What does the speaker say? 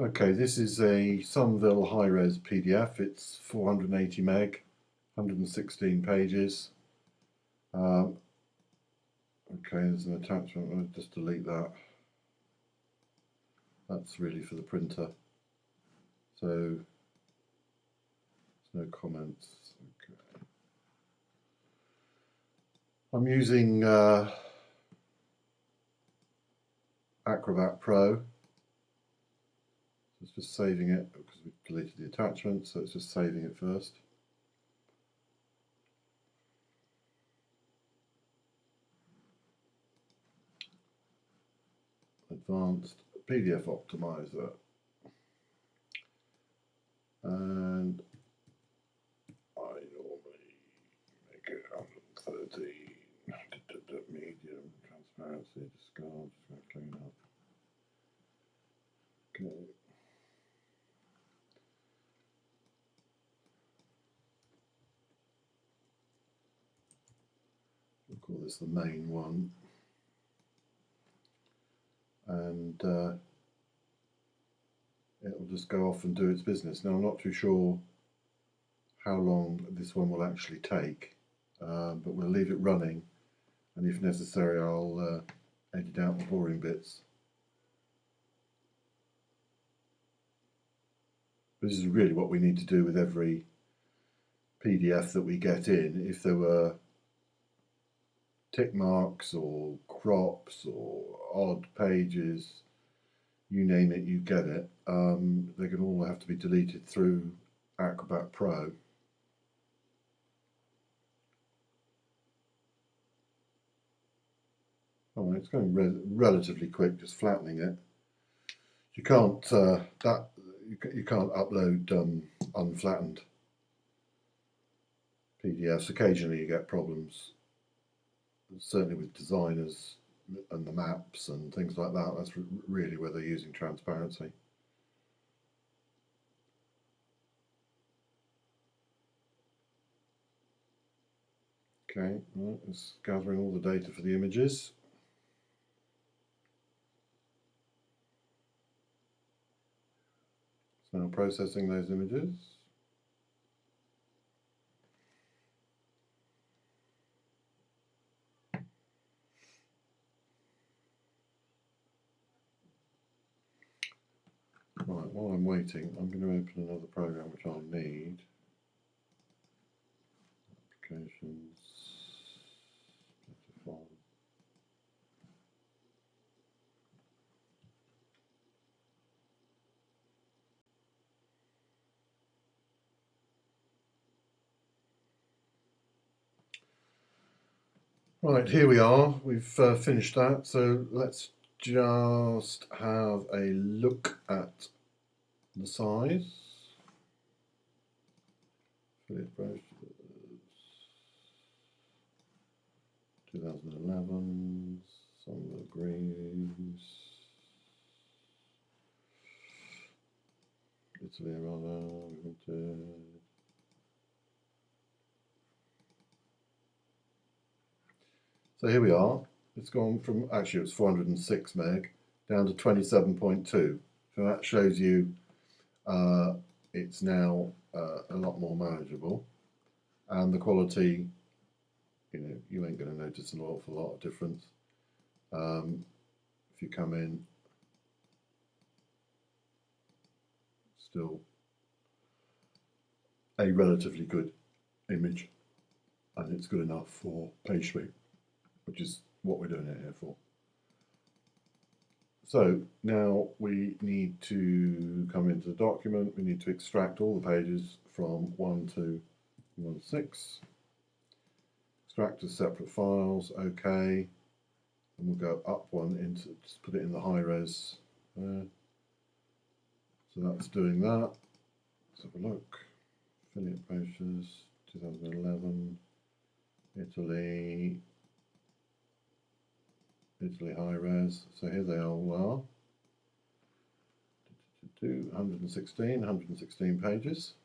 Okay, this is a Sunville high-res PDF. It's 480 meg, 116 pages. Okay, there's an attachment. I'll just delete that. That's really for the printer. So there's no comments. Okay. I'm using Acrobat Pro. It's just saving it because we've deleted the attachment, so it's just saving it first. Advanced PDF Optimizer. And I normally make it 113. Medium, transparency, discard, just going to clean up. Okay. We'll call this the main one. And it'll just go off and do its business. Now I'm not too sure how long this one will actually take, but we'll leave it running, and if necessary I'll edit out the boring bits. This is really what we need to do with every PDF that we get in. If there were tick marks or crops or odd pages, you name it, you get it. They can all have to be deleted through Acrobat Pro. Oh, it's going relatively quick, just flattening it. You can't you can't upload unflattened PDFs. Occasionally you get problems, certainly with designers and the maps and things like that. That's really where they're using transparency. Okay, well, it's gathering all the data for the images. It's now processing those images. Right, while I'm waiting, I'm going to open another program which I'll need. Applications. Right, here we are. We've finished that. So let's just have a look at the size. Affiliate brochures, 2011, Sunville Greaves, Italy rather, So here we are. It's gone from, actually it was 406 meg down to 27.2. So that shows you it's now a lot more manageable, and the quality, you ain't going to notice an awful lot of difference. If you come in, still a relatively good image, and it's good enough for page speed, which is what we're doing it here for. So now we need to come into the document. We need to extract all the pages from 1 to 1.6. Extract as separate files, OK. And we'll go up one into, just put it in the high res there. So that's doing that. Let's have a look. Affiliate brochures, 2011, Italy high res. So here they all are. 116 pages.